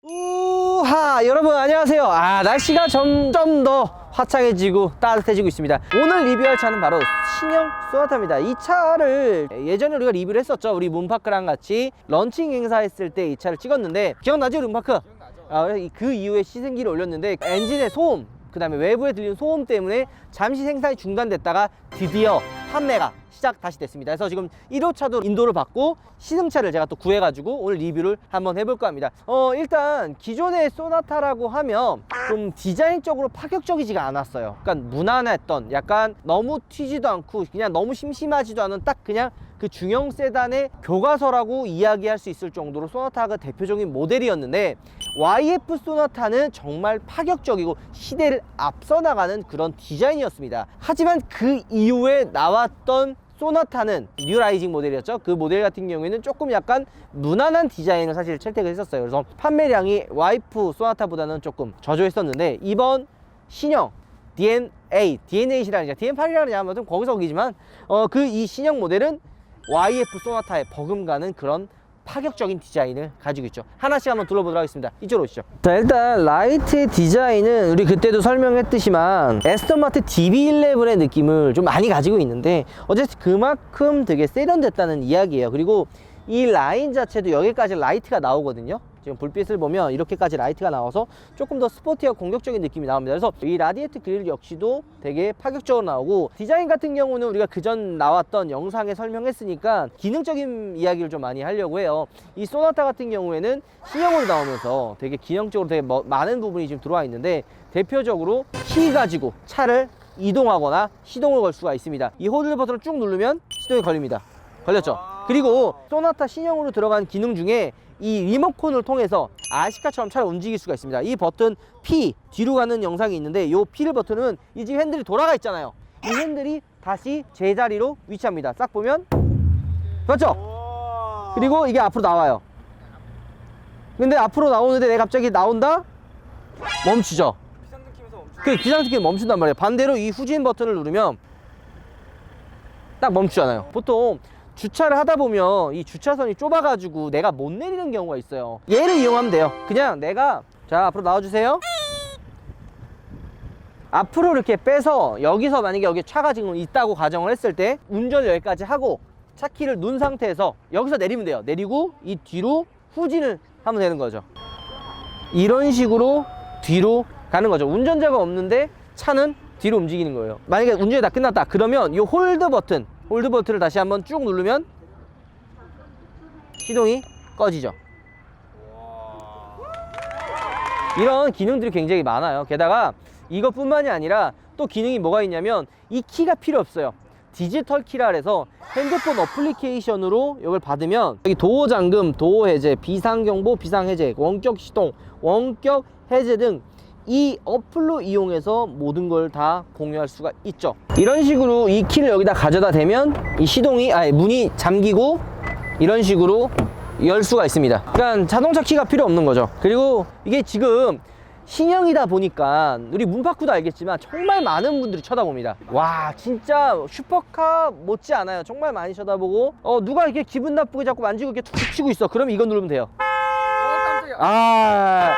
우하, 여러분 안녕하세요. 날씨가 점점 더 화창해지고 따뜻해지고 있습니다. 오늘 리뷰할 차는 바로 신형 소나타입니다. 이 차를 예전에 우리가 리뷰를 했었죠. 우리 문파크랑 같이 런칭 행사했을 때 이 차를 찍었는데 기억나죠, 우리 문파크? 그 이후에 시승기를 올렸는데 엔진의 소음, 그 다음에 외부에 들리는 소음 때문에 잠시 생산이 중단됐다가 드디어 판매가 시작 다시 됐습니다. 그래서 지금 1호차도 인도를 받고 시승차를 제가 또 구해가지고 오늘 리뷰를 한번 해볼까 합니다. 일단 기존의 소나타라고 하면 좀 디자인적으로 파격적이지가 않았어요. 그러니까 무난했던, 약간 너무 튀지도 않고 그냥 너무 심심하지도 않은 딱 그냥 그 중형 세단의 교과서라고 이야기할 수 있을 정도로 소나타가 대표적인 모델이었는데, YF 소나타는 정말 파격적이고 시대를 앞서 나가는 그런 디자인이었습니다. 하지만 그 이후에 나왔던 소나타는 뉴 라이징 모델이었죠. 그 모델 같은 경우에는 조금 약간 무난한 디자인을 사실 채택을 했었어요. 그래서 판매량이 YF 소나타보다는 조금 저조했었는데, 이번 신형 DNA8이라는 DM8이라는 아무튼 거기서 거기지만 이 신형 모델은 YF 소나타에 버금가는 그런 파격적인 디자인을 가지고 있죠. 하나씩 한번 둘러보도록 하겠습니다. 이쪽으로 오시죠. 자, 일단 라이트의 디자인은 우리 그때도 설명했듯이만 에스턴 마틴 DB11의 느낌을 좀 많이 가지고 있는데, 어쨌든 그만큼 되게 세련됐다는 이야기예요. 그리고 이 라인 자체도 여기까지 라이트가 나오거든요. 지금 불빛을 보면 이렇게까지 라이트가 나와서 조금 더 스포티하고 공격적인 느낌이 나옵니다. 그래서 이 라디에이트 그릴 역시도 되게 파격적으로 나오고, 디자인 같은 경우는 우리가 그전 나왔던 영상에 설명했으니까 기능적인 이야기를 좀 많이 하려고 해요. 이 소나타 같은 경우에는 신형으로 나오면서 되게 기능적으로 되게 많은 부분이 지금 들어와 있는데, 대표적으로 키 가지고 차를 이동하거나 시동을 걸 수가 있습니다. 이 호들 버튼을 쭉 누르면 시동이 걸립니다. 걸렸죠? 그리고 소나타 신형으로 들어간 기능 중에 이 리모컨을 통해서 아시카처럼 차를 움직일 수가 있습니다. 이 버튼 P, 뒤로 가는 영상이 있는데, 이 P를 버튼은 이 지금 핸들이 돌아가 있잖아요. 이 핸들이 다시 제자리로 위치합니다. 싹 보면 그렇죠? 그리고 이게 앞으로 나와요. 근데 앞으로 나오는데 내가 갑자기 나온다? 멈추죠? 비상등kim에서 멈춘단 말이에요. 반대로 이 후진 버튼을 누르면 딱 멈추잖아요. 보통 주차를 하다 보면 이 주차선이 좁아가지고 내가 못 내리는 경우가 있어요. 얘를 이용하면 돼요. 그냥 내가, 자, 앞으로 나와주세요. 앞으로 이렇게 빼서, 여기서 만약에 여기 차가 지금 있다고 가정을 했을 때 운전을 여기까지 하고 차 키를 눈 상태에서 여기서 내리면 돼요. 내리고 이 뒤로 후진을 하면 되는 거죠. 이런 식으로 뒤로 가는 거죠. 운전자가 없는데 차는 뒤로 움직이는 거예요. 만약에 운전이 다 끝났다 그러면 이 홀드 버튼을 다시 한번 쭉 누르면 시동이 꺼지죠. 이런 기능들이 굉장히 많아요. 게다가 이것뿐만이 아니라 또 기능이 뭐가 있냐면, 이 키가 필요 없어요. 디지털 키라 해서 핸드폰 어플리케이션으로 이걸 받으면 여기 도어 잠금, 도어 해제, 비상 경보, 비상 해제, 원격 시동, 원격 해제 등 이 어플로 이용해서 모든 걸 다 공유할 수가 있죠. 이런 식으로 이 키를 여기다 가져다 대면 이 문이 잠기고 이런 식으로 열 수가 있습니다. 그러니까 자동차 키가 필요 없는 거죠. 그리고 이게 지금 신형이다 보니까 우리 문파크도 알겠지만 정말 많은 분들이 쳐다봅니다. 와, 진짜 슈퍼카 못지 않아요. 정말 많이 쳐다보고, 누가 이렇게 기분 나쁘게 자꾸 만지고 이렇게 툭툭 치고 있어. 그러면 이거 누르면 돼요. 깜짝이야.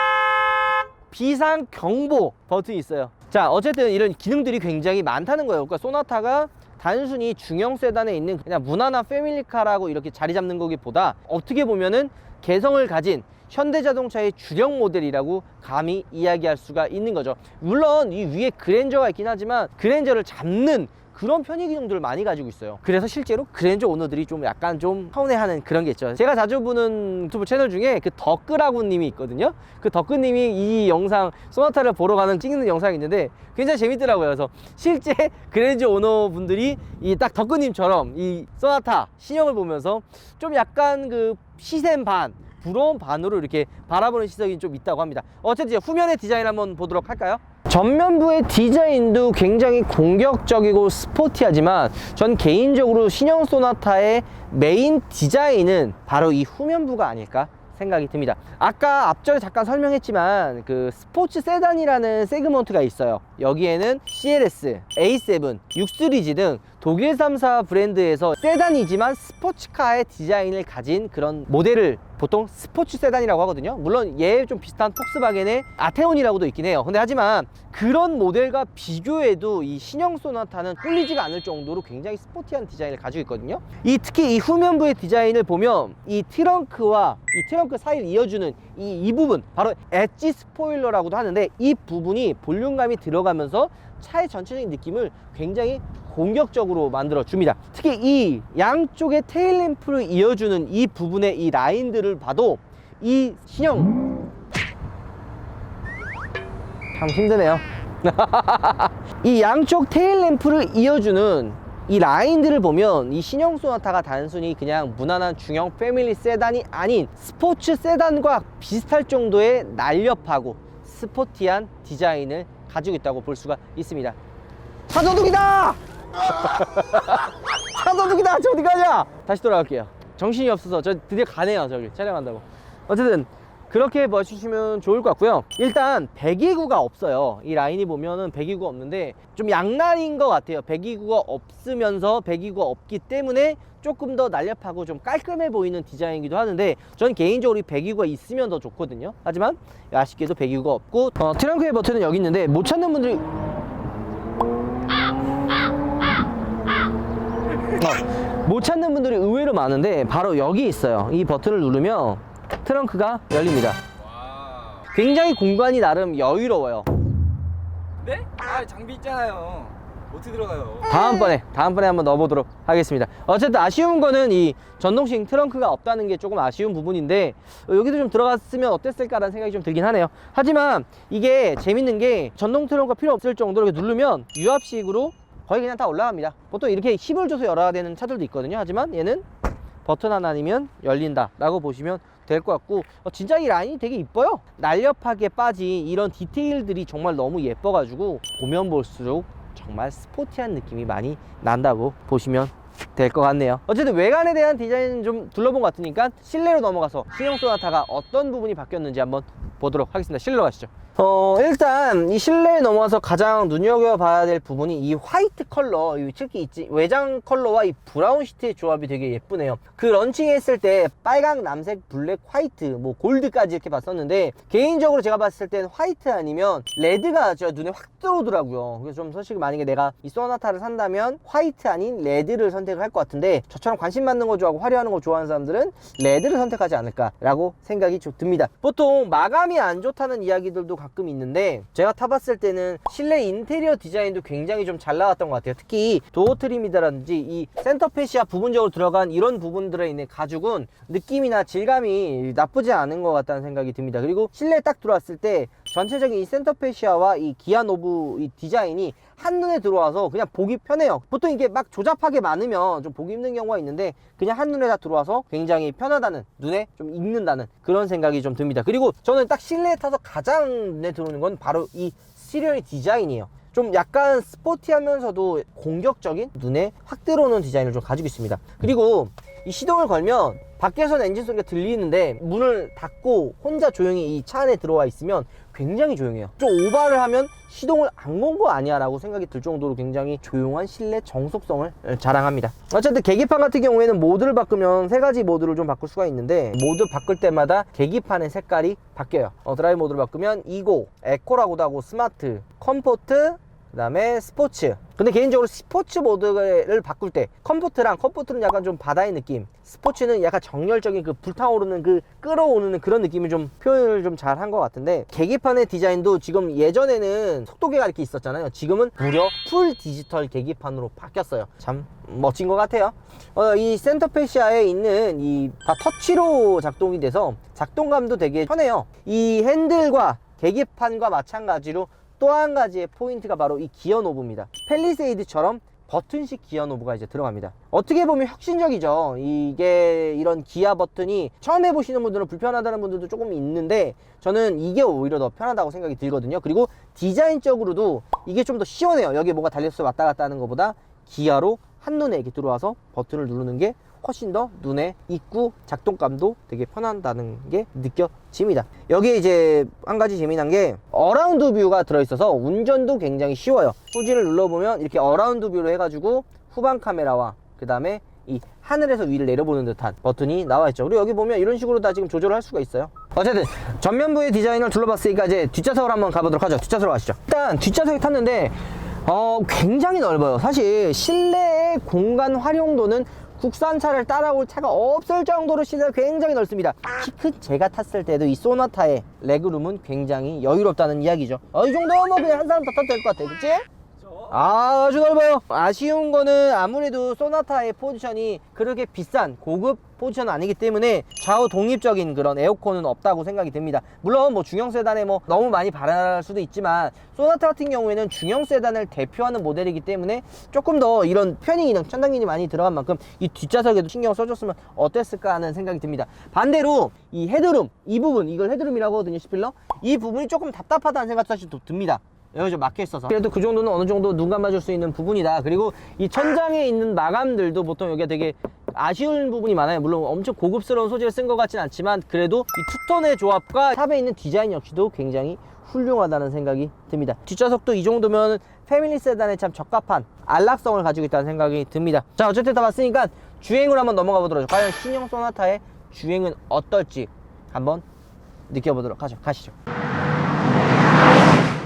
비상 경보 버튼이 있어요. 자, 어쨌든 이런 기능들이 굉장히 많다는 거예요. 그러니까 소나타가 단순히 중형 세단에 있는 그냥 무난한 패밀리카라고 이렇게 자리 잡는 거기보다 어떻게 보면은 개성을 가진 현대자동차의 주력 모델이라고 감히 이야기할 수가 있는 거죠. 물론 이 위에 그랜저가 있긴 하지만 그랜저를 잡는 그런 편의 기능들을 많이 가지고 있어요. 그래서 실제로 그랜저 오너들이 좀 약간 좀 서운해하는 그런 게 있죠. 제가 자주 보는 유튜브 채널 중에 그 덕끄라고 님이 있거든요. 그 덕끄님이 이 영상 소나타를 보러 가는 찍는 영상이 있는데 굉장히 재밌더라고요. 그래서 실제 그랜저 오너분들이 이 딱 덕끄님처럼 이 소나타 신형을 보면서 좀 약간 그 시샘 반, 부러운 반으로 이렇게 바라보는 시선이 좀 있다고 합니다. 어쨌든 후면의 디자인 한번 보도록 할까요? 전면부의 디자인도 굉장히 공격적이고 스포티하지만 전 개인적으로 신형 소나타의 메인 디자인은 바로 이 후면부가 아닐까 생각이 듭니다. 아까 앞전에 잠깐 설명했지만 그 스포츠 세단이라는 세그먼트가 있어요. 여기에는 CLS, A7, 6시리즈 등 독일 3사 브랜드에서 세단이지만 스포츠카의 디자인을 가진 그런 모델을 보통 스포츠 세단이라고 하거든요. 물론 얘 좀 비슷한 폭스바겐의 아테온이라고도 있긴 해요. 근데 하지만 그런 모델과 비교해도 이 신형 소나타는 꿀리지가 않을 정도로 굉장히 스포티한 디자인을 가지고 있거든요. 특히 이 후면부의 디자인을 보면 이 트렁크와 이 트렁크 사이를 이어주는 이 부분, 바로 엣지 스포일러라고도 하는데, 이 부분이 볼륨감이 들어가면서 차의 전체적인 느낌을 굉장히 공격적으로 만들어 줍니다. 특히 이 양쪽의 테일램프를 이어주는 이 부분의 이 라인들을 봐도 이 신형 참 힘드네요. 이 양쪽 테일램프를 이어주는 이 라인들을 보면 이 신형 소나타가 단순히 그냥 무난한 중형 패밀리 세단이 아닌 스포츠 세단과 비슷할 정도의 날렵하고 스포티한 디자인을 가지고 있다고 볼 수가 있습니다. 차도둑이다! 차도둑이다! 저 어디 가냐? 다시 돌아갈게요. 정신이 없어서 저 드디어 가네요. 저기 촬영한다고. 어쨌든 그렇게 봐주시면 좋을 것 같고요. 일단 배기구가 없어요. 이 라인이 보면은 배기구가 없는데 좀 양날인 것 같아요. 배기구가 없으면서 배기구가 없기 때문에 조금 더 날렵하고 좀 깔끔해 보이는 디자인이기도 하는데, 저는 개인적으로 이 배기구가 있으면 더 좋거든요. 하지만 아쉽게도 배기구가 없고, 트렁크의 버튼은 여기 있는데 못 찾는 분들이 못 찾는 분들이 의외로 많은데 바로 여기 있어요. 이 버튼을 누르면 트렁크가 열립니다. 와. 굉장히 공간이 나름 여유로워요. 네? 아, 장비 있잖아요. 어떻게 들어가요? 다음번에 한번 넣어보도록 하겠습니다. 어쨌든 아쉬운 거는 이 전동식 트렁크가 없다는 게 조금 아쉬운 부분인데, 여기도 좀 들어갔으면 어땠을까라는 생각이 좀 들긴 하네요. 하지만 이게 재밌는 게 전동 트렁크가 필요 없을 정도로 이렇게 누르면 유압식으로 거의 그냥 다 올라갑니다. 보통 이렇게 힘을 줘서 열어야 되는 차들도 있거든요. 하지만 얘는 버튼 하나 아니면 열린다 라고 보시면 될 것 같고, 진짜 이 라인이 되게 이뻐요. 날렵하게 빠진 이런 디테일들이 정말 너무 예뻐가지고 보면 볼수록 정말 스포티한 느낌이 많이 난다고 보시면 될 것 같네요. 어쨌든 외관에 대한 디자인 좀 둘러본 것 같으니까 실내로 넘어가서 신형 소나타가 어떤 부분이 바뀌었는지 한번 보도록 하겠습니다. 실내로 가시죠. 일단 이 실내에 넘어와서 가장 눈여겨봐야 될 부분이 이 화이트 컬러, 특히 외장 컬러와 이 브라운 시트의 조합이 되게 예쁘네요. 그 런칭했을 때 빨강, 남색, 블랙, 화이트, 뭐 골드까지 이렇게 봤었는데, 개인적으로 제가 봤을 땐 화이트 아니면 레드가 저 눈에 확 들어오더라고요. 그래서 좀 솔직히 만약에 내가 이 소나타를 산다면 화이트 아닌 레드를 선택을 할 것 같은데, 저처럼 관심 받는 거 좋아하고 화려한 거 좋아하는 사람들은 레드를 선택하지 않을까라고 생각이 좀 듭니다. 보통 마감이 안 좋다는 이야기들도 가끔 있는데, 제가 타봤을 때는 실내 인테리어 디자인도 굉장히 좀 잘 나왔던 것 같아요. 특히 도어 트림이라든지 이 센터 페시아 부분적으로 들어간 이런 부분들에 있는 가죽은 느낌이나 질감이 나쁘지 않은 것 같다는 생각이 듭니다. 그리고 실내에 딱 들어왔을 때 전체적인 이 센터 페시아와 이 기아 노브 이 디자인이 한눈에 들어와서 그냥 보기 편해요. 보통 이게 막 조잡하게 많으면 좀 보기 힘든 경우가 있는데, 그냥 한눈에 다 들어와서 굉장히 편하다는, 눈에 좀 익는다는 그런 생각이 좀 듭니다. 그리고 저는 딱 실내에 타서 가장 눈에 들어오는 건 바로 이 스티리오의 디자인이에요. 좀 약간 스포티하면서도 공격적인, 눈에 확 들어오는 디자인을 좀 가지고 있습니다. 그리고 이 시동을 걸면 밖에서는 엔진 소리가 들리는데 문을 닫고 혼자 조용히 이 차 안에 들어와 있으면 굉장히 조용해요. 좀 오버를 하면 시동을 안 건 거 아니야 라고 생각이 들 정도로 굉장히 조용한 실내 정속성을 자랑합니다. 어쨌든 계기판 같은 경우에는 모드를 바꾸면 세 가지 모드를 좀 바꿀 수가 있는데, 모드 바꿀 때마다 계기판의 색깔이 바뀌어요. 드라이브 모드를 바꾸면 이고, 에코라고도 하고, 스마트, 컴포트, 그 다음에 스포츠. 근데 개인적으로 스포츠 모드를 바꿀 때 컴포트는 약간 좀 바다의 느낌, 스포츠는 약간 정열적인 그 불타오르는 그 끌어오르는 그런 느낌을 좀 표현을 좀 잘 한 것 같은데, 계기판의 디자인도 지금 예전에는 속도계가 이렇게 있었잖아요. 지금은 무려 풀 디지털 계기판으로 바뀌었어요. 참 멋진 것 같아요. 이 센터 페시아에 있는 이 다 터치로 작동이 돼서 작동감도 되게 편해요. 이 핸들과 계기판과 마찬가지로 또 한 가지의 포인트가 바로 이 기어 노브입니다. 팰리세이드처럼 버튼식 기어 노브가 이제 들어갑니다. 어떻게 보면 혁신적이죠. 이게 이런 기아 버튼이 처음 해보시는 분들은 불편하다는 분들도 조금 있는데, 저는 이게 오히려 더 편하다고 생각이 들거든요. 그리고 디자인적으로도 이게 좀 더 시원해요. 여기에 뭐가 달려서 왔다 갔다 하는 것보다 기아로 한눈에 이렇게 들어와서 버튼을 누르는 게 훨씬 더 눈에 익고 작동감도 되게 편한다는 게 느껴집니다. 여기에 이제 한 가지 재미난 게 어라운드 뷰가 들어있어서 운전도 굉장히 쉬워요. 후지를 눌러보면 이렇게 어라운드 뷰로 해가지고 후방 카메라와 그 다음에 이 하늘에서 위를 내려보는 듯한 버튼이 나와 있죠. 그리고 여기 보면 이런 식으로 다 지금 조절을 할 수가 있어요. 어쨌든 전면부의 디자인을 둘러봤으니까 이제 뒷좌석으로 한번 가보도록 하죠. 뒷좌석으로 가시죠. 일단 뒷좌석에 탔는데 굉장히 넓어요. 사실 실내의 공간 활용도는 국산차를 따라올 차가 없을 정도로 실내가 굉장히 넓습니다. 키 큰 제가 탔을 때도 이 소나타의 레그룸은 굉장히 여유롭다는 이야기죠. 이 정도면 뭐 그냥 한 사람 다 타도 될 것 같아, 그치? 아주 넓어요. 아쉬운 거는 아무래도 소나타의 포지션이 그렇게 비싼 고급 포지션은 아니기 때문에 좌우 독립적인 그런 에어컨은 없다고 생각이 듭니다. 물론 뭐 중형 세단에 뭐 너무 많이 바랄 수도 있지만 소나타 같은 경우에는 중형 세단을 대표하는 모델이기 때문에 조금 더 이런 편의 기능, 첨단 기능이 많이 들어간 만큼 이 뒷좌석에도 신경 써줬으면 어땠을까 하는 생각이 듭니다. 반대로 이 헤드룸, 이 부분, 이걸 헤드룸이라고 하거든요, C필러. 이 부분이 조금 답답하다는 생각도 사실 또 듭니다. 여기 좀 막혀 있어서 그래도 그 정도는 어느 정도 눈 감아줄 수 있는 부분이다. 그리고 이 천장에 있는 마감들도 보통 여기가 되게 아쉬운 부분이 많아요. 물론 엄청 고급스러운 소재를 쓴 것 같진 않지만 그래도 이 투톤의 조합과 탑에 있는 디자인 역시도 굉장히 훌륭하다는 생각이 듭니다. 뒷좌석도 이 정도면 패밀리 세단에 참 적합한 안락성을 가지고 있다는 생각이 듭니다. 자, 어쨌든 다 봤으니까 주행으로 한번 넘어가 보도록 하죠. 과연 신형 소나타의 주행은 어떨지 한번 느껴보도록 하죠. 가시죠.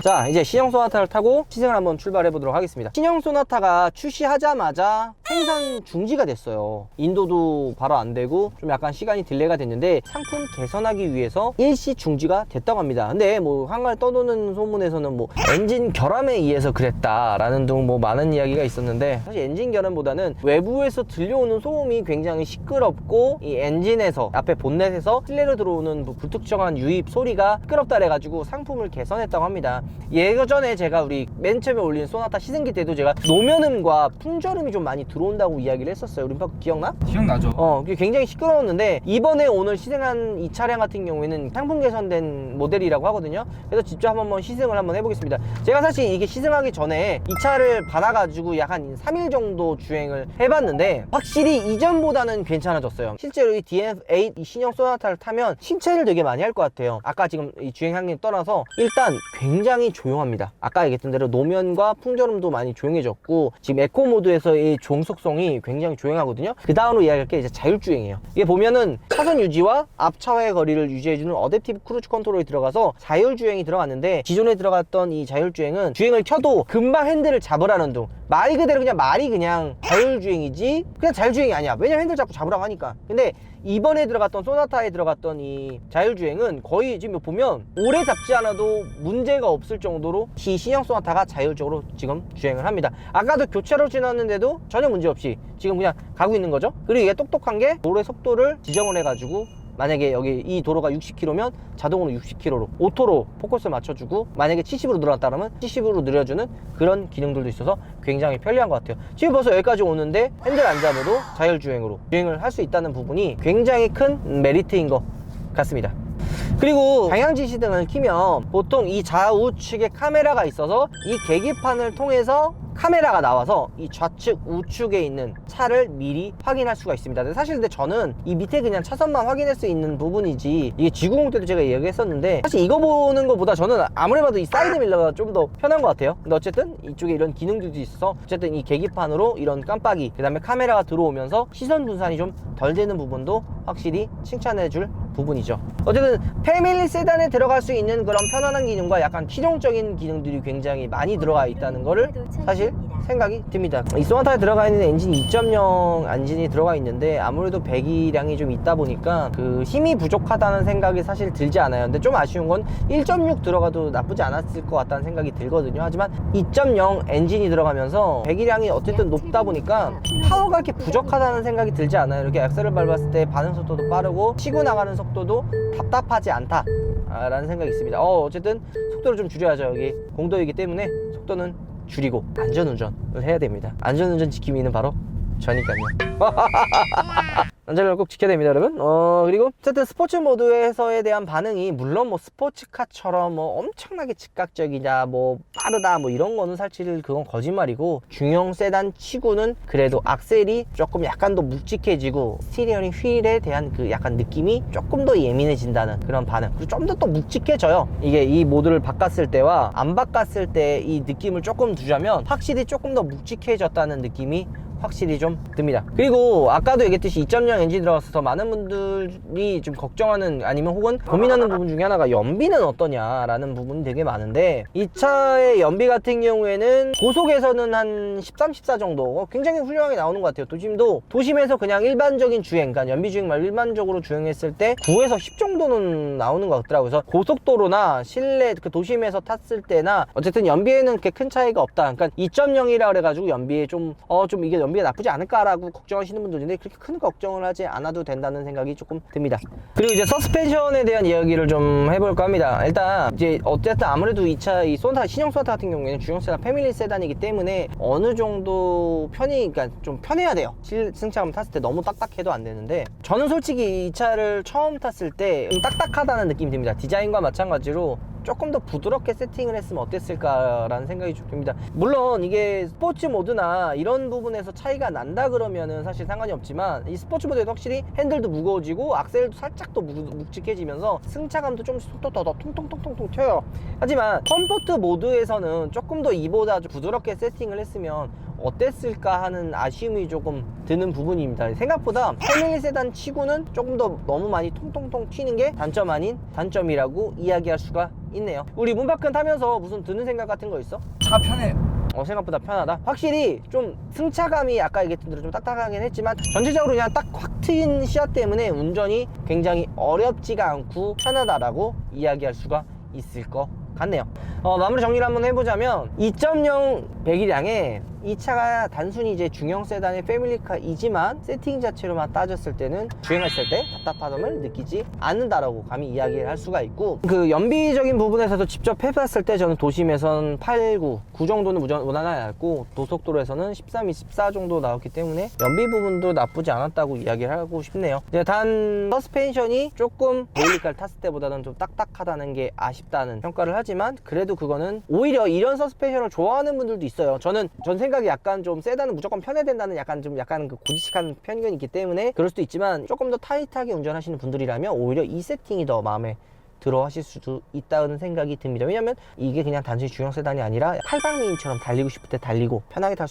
자, 이제 신형 소나타를 타고 시승을 한번 출발해 보도록 하겠습니다. 신형 소나타가 출시하자마자 생산 중지가 됐어요. 인도도 바로 안 되고 좀 약간 시간이 딜레이가 됐는데 상품 개선하기 위해서 일시 중지가 됐다고 합니다. 근데 뭐 한가에 떠도는 소문에서는 뭐 엔진 결함에 의해서 그랬다라는 등 뭐 많은 이야기가 있었는데 사실 엔진 결함보다는 외부에서 들려오는 소음이 굉장히 시끄럽고 이 엔진에서 앞에 본넷에서 실내로 들어오는 뭐 불특정한 유입 소리가 시끄럽다 그래가지고 상품을 개선했다고 합니다. 예전에 제가 우리 맨 처음에 올린 소나타 시승기 때도 제가 노면음과 풍절음이 좀 많이 들어온다고 이야기를 했었어요. 우리 기억나? 기억나죠. 그게 굉장히 시끄러웠는데 이번에 오늘 시승한 이 차량 같은 경우에는 상품 개선된 모델이라고 하거든요. 그래서 직접 한번 시승을 한번 해보겠습니다. 제가 사실 이게 시승하기 전에 이 차를 받아가지고 약 한 3일 정도 주행을 해봤는데 확실히 이전보다는 괜찮아졌어요. 실제로 이 DF8 이 신형 소나타를 타면 신체를 되게 많이 할 것 같아요. 아까 지금 이 주행 향님 떠나서 일단 굉장히 조용합니다. 아까 얘기했던 대로 노면과 풍절음도 많이 조용해졌고 지금 에코 모드에서의 종속성이 굉장히 조용하거든요. 그 다음으로 이야기할 게 이제 자율주행이에요. 이게 보면은 차선 유지와 앞차와의 거리를 유지해주는 어댑티브 크루즈 컨트롤이 들어가서 자율주행이 들어갔는데 기존에 들어갔던 이 자율주행은 주행을 켜도 금방 핸들을 잡으라는 둥, 말 그대로 그냥 말이 그냥 자율주행이지 그냥 자율주행이 아니야. 왜냐면 핸들 잡고 잡으라고 하니까. 근데 이번에 들어갔던 소나타에 들어갔던 이 자율주행은 거의 지금 보면 오래 잡지 않아도 문제가 없을 정도로 이 신형 소나타가 자율적으로 지금 주행을 합니다. 아까도 교차로 지났는데도 전혀 문제 없이 지금 그냥 가고 있는 거죠. 그리고 이게 똑똑한 게 도로의 속도를 지정을 해가지고 만약에 여기 이 도로가 60km면 자동으로 60km로 오토로 포커스를 맞춰주고 만약에 70으로 늘어났다 그러면 70으로 늘려주는 그런 기능들도 있어서 굉장히 편리한 것 같아요. 지금 벌써 여기까지 오는데 핸들 안 잡아도 자율주행으로 주행을 할 수 있다는 부분이 굉장히 큰 메리트인 것 같습니다. 그리고 방향지시등을 켜면 보통 이 좌우측에 카메라가 있어서 이 계기판을 통해서 카메라가 나와서 이 좌측 우측에 있는 차를 미리 확인할 수가 있습니다. 사실 근데 저는 이 밑에 그냥 차선만 확인할 수 있는 부분이지 이게 G90 때도 제가 얘기했었는데 사실 이거 보는 것보다 저는 아무리 봐도 이 사이드 밀러가 좀 더 편한 것 같아요. 근데 어쨌든 이쪽에 이런 기능들도 있어서 어쨌든 이 계기판으로 이런 깜빡이 그 다음에 카메라가 들어오면서 시선 분산이 좀 덜 되는 부분도 확실히 칭찬해줄 부분이죠. 어쨌든 패밀리 세단에 들어갈 수 있는 그런 편안한 기능과 약간 실용적인 기능들이 굉장히 많이 들어가 있다는 거를 사실 생각이 듭니다. 이 소나타에 들어가 있는 엔진 2.0 엔진이 들어가 있는데 아무래도 배기량이 좀 있다 보니까 그 힘이 부족하다는 생각이 사실 들지 않아요. 근데 좀 아쉬운 건 1.6 들어가도 나쁘지 않았을 것 같다는 생각이 들거든요. 하지만 2.0 엔진이 들어가면서 배기량이 어쨌든 높다 보니까 파워가 이렇게 부족하다는 생각이 들지 않아요. 이렇게 엑셀을 밟았을 때 반응 속도도 빠르고 치고 나가는 속도도 답답하지 않다 라는 생각이 있습니다. 어쨌든 속도를 좀 줄여야죠. 여기 공도이기 때문에 속도는 줄이고 안전운전을 해야 됩니다. 안전운전 지킴이는 바로 저니까요. 안전을 꼭 지켜야 됩니다, 여러분. 그리고 어쨌든 스포츠 모드에서에 대한 반응이 물론 뭐 스포츠카처럼 뭐 엄청나게 즉각적이냐 뭐 빠르다 뭐 이런 거는 사실 그건 거짓말이고, 중형 세단 치고는 그래도 악셀이 조금 약간 더 묵직해지고 스티어링 휠에 대한 그 약간 느낌이 조금 더 예민해진다는 그런 반응, 그리고 좀 더 또 묵직해져요. 이게 이 모드를 바꿨을 때와 안 바꿨을 때 이 느낌을 조금 두자면 확실히 조금 더 묵직해졌다는 느낌이 확실히 좀 듭니다. 그리고 아까도 얘기했듯이 2.0 엔진 들어가서 더 많은 분들이 좀 걱정하는 아니면 혹은 고민하는 부분 중에 하나가 연비는 어떠냐라는 부분이 되게 많은데, 이 차의 연비 같은 경우에는 고속에서는 한 13, 14 정도 굉장히 훌륭하게 나오는 것 같아요. 도심에서 그냥 일반적인 주행, 그러니까 연비 주행 말고 일반적으로 주행했을 때 9에서 10 정도는 나오는 것 같더라고요. 그래서 고속도로나 실내 그 도심에서 탔을 때나 어쨌든 연비에는 그렇게 큰 차이가 없다. 그러니까 2.0이라 그래가지고 연비에 좀 이게 연비가 나쁘지 않을까라고 걱정하시는 분들인데, 그렇게 큰 걱정을 하지 않아도 된다는 생각이 조금 듭니다. 그리고 이제 서스펜션에 대한 이야기를 좀 해볼까 합니다. 일단 이제 어쨌든 아무래도 이 차, 이 소나타, 신형 소나타 같은 경우에는 중형 세단, 패밀리 세단이기 때문에 어느 정도 그러니까 좀 편해야 돼요. 승차감 탔을 때 너무 딱딱해도 안 되는데, 저는 솔직히 이 차를 처음 탔을 때 좀 딱딱하다는 느낌이 듭니다. 디자인과 마찬가지로 조금 더 부드럽게 세팅을 했으면 어땠을까라는 생각이 좀 듭니다. 물론 이게 스포츠 모드나 이런 부분에서 차이가 난다 그러면은 사실 상관이 없지만, 이 스포츠 모드에도 확실히 핸들도 무거워지고 악셀도 살짝 더 묵직해지면서 승차감도 좀 더 통통통통통 튀어요. 하지만 컴포트 모드에서는 조금 더 이보다 좀 부드럽게 세팅을 했으면 어땠을까 하는 아쉬움이 조금 드는 부분입니다. 생각보다 패밀리 세단 치고는 조금 더 너무 많이 통통통 튀는 게 단점 아닌 단점이라고 이야기할 수가 있네요. 우리 문박근 타면서 무슨 드는 생각 같은 거 있어? 차가 편해요. 생각보다 편하다. 확실히 좀 승차감이 아까 얘기했던 대로 좀 딱딱하긴 했지만, 전체적으로 그냥 딱 확 트인 시야 때문에 운전이 굉장히 어렵지가 않고 편하다라고 이야기할 수가 있을 것 같네요. 마무리 정리를 한번 해보자면 2.0 배기량에 이 차가 단순히 이제 중형 세단의 패밀리카이지만 세팅 자체로만 따졌을 때는 주행했을 때 답답함을 느끼지 않는다라고 감히 이야기를 할 수가 있고, 그 연비적인 부분에서도 직접 해봤을 때 저는 도심에서는 8, 9 정도는 무난하고 고속도로에서는 13, 24 정도 나왔기 때문에 연비 부분도 나쁘지 않았다고 이야기를 하고 싶네요. 이제 단 서스펜션이 조금 베일리카를 탔을 때보다는 좀 딱딱하다는 게 아쉽다는 평가를 하지만, 그래도 그거는 오히려 이런 서스펜션을 좋아하는 분들도 있어요. 전 생각이 약간 좀 세단은 무조건 편해야 된다는 약간 그 고지식한 편견이 있기 때문에 그럴 수도 있지만, 조금 더 타이트하게 운전하시는 분들이라면 오히려 이 세팅이 더 마음에 들어 하실 수도 있다는 생각이 듭니다. 왜냐면 이게 그냥 단순히 중형 세단이 아니라 팔방미인처럼 달리고 싶을 때 달리고 편하게 탈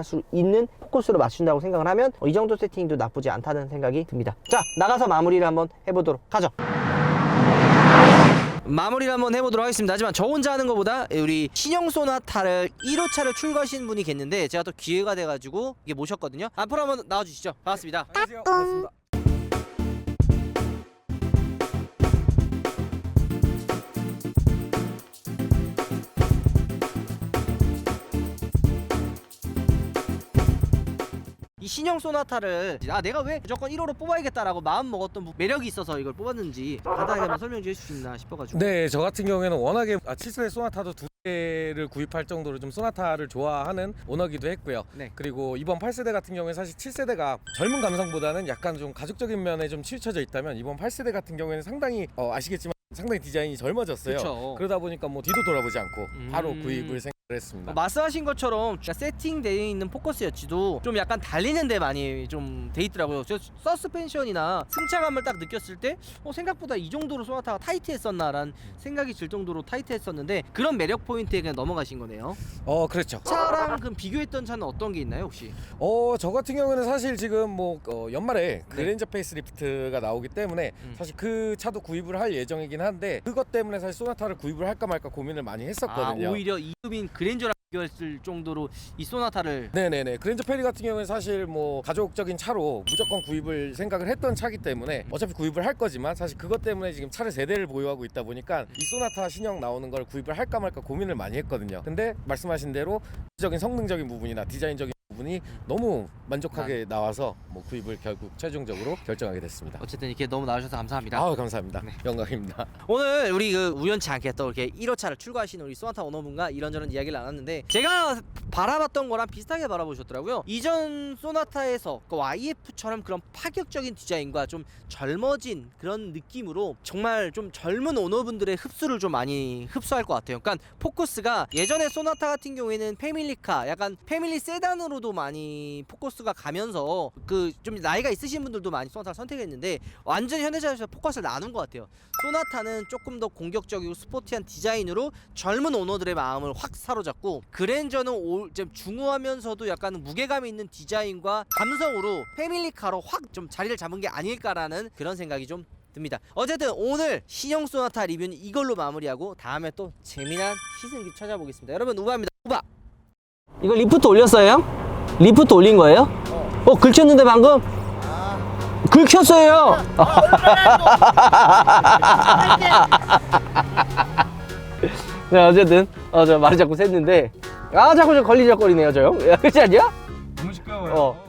수 있는 포커스로 맞춘다고 생각을 하면 이 정도 세팅도 나쁘지 않다는 생각이 듭니다. 자, 나가서 마무리를 한번 해보도록 하죠. 마무리를 한번 해보도록 하겠습니다. 하지만 저 혼자 하는 것보다 우리 신형 소나타를 1호차를 출고하신 분이 계는데, 제가 또 기회가 돼가지고 이게 모셨거든요. 앞으로 한번 나와주시죠. 반갑습니다. 안녕하세요. 반갑습니다. 이 신형 소나타를 내가 왜 무조건 1호로 뽑아야겠다라고 마음 먹었던 매력이 있어서 이걸 뽑았는지 간단하게 한번 설명 좀 해줄 수 있나 싶어가지고. 네, 저 같은 경우에는 워낙에 7세대 소나타도 2대를 구입할 정도로 좀 소나타를 좋아하는 오너기도 했고요. 네. 그리고 이번 8세대 같은 경우에 사실 7세대가 젊은 감성보다는 약간 좀 가죽적인 면에 좀 치우쳐져 있다면, 이번 8세대 같은 경우에는 상당히 아시겠지만 상당히 디자인이 젊어졌어요. 그쵸. 그러다 보니까 뭐 뒤도 돌아보지 않고 바로 구입을 했습니다. 말씀하신 것처럼 세팅되어 있는 포커스였지도 좀 약간 달리는데 많이 좀 돼 있더라고요. 저 서스펜션이나 승차감을 딱 느꼈을 때 생각보다 이 정도로 소나타가 타이트했었나라는 생각이 들 정도로 타이트했었는데, 그런 매력 포인트에 그냥 넘어가신 거네요. 그렇죠. 차랑 그럼 비교했던 차는 어떤 게 있나요 혹시? 저 같은 경우는 사실 지금 뭐 연말에 그랜저 페이스리프트가 나오기 때문에 사실 그 차도 구입을 할 예정이긴 한데, 그것 때문에 사실 소나타를 구입을 할까 말까 고민을 많이 했었거든요. 오히려 이급인 그랜저랑 비교했을 정도로 이 소나타를. 네네네. 그랜저 페리 같은 경우는 사실 뭐 가족적인 차로 무조건 구입을 생각을 했던 차기 때문에 어차피 구입을 할 거지만, 사실 그것 때문에 지금 차를 3대를 보유하고 있다 보니까 이 소나타 신형 나오는 걸 구입을 할까 말까 고민을 많이 했거든요. 근데 말씀하신 대로 적인 성능적인 부분이나 디자인적인 부분이 너무 만족하게 나와서 뭐 구입을 결국 최종적으로 결정하게 됐습니다. 어쨌든 이렇게 너무 나와주셔서 감사합니다. 아우 감사합니다. 영광입니다. 오늘 우리 그 우연치 않게 또 이렇게 1호차를 출고하시는 우리 소나타 오너분과 이런저런 이야기를 나눴는데 제가 바라봤던 거랑 비슷하게 바라보셨더라고요. 이전 소나타에서 그 YF처럼 그런 파격적인 디자인과 좀 젊어진 그런 느낌으로 정말 좀 젊은 오너분들의 흡수를 좀 많이 흡수할 것 같아요. 그러니까 포커스가 예전에 소나타 같은 경우에는 패밀리카, 약간 패밀리 세단으로도 많이 포커스가 가면서 그 좀 나이가 있으신 분들도 많이 소나타를 선택했는데 완전 현대차에서 포커스를 나눈 것 같아요. 소나타는 조금 더 공격적이고 스포티한 디자인으로 젊은 오너들의 마음을 확 사로잡고 그랜저는 좀 중후하면서도 약간 무게감이 있는 디자인과 감성으로 패밀리카로 확 좀 자리를 잡은 게 아닐까라는 그런 생각이 좀 듭니다. 어쨌든 오늘 신형 소나타 리뷰는 이걸로 마무리하고 다음에 또 재미난 시승기 찾아보겠습니다. 여러분 우바입니다. 우바. 이거 리프트 올렸어요? 리프트 올린 거예요? 긁혔는데 방금? 긁혔어요. 네, 어쨌든 저 말이 자꾸 샜는데 자꾸 저 걸리적거리네요, 저 형. 그렇지 않냐? 너무 시끄러워요.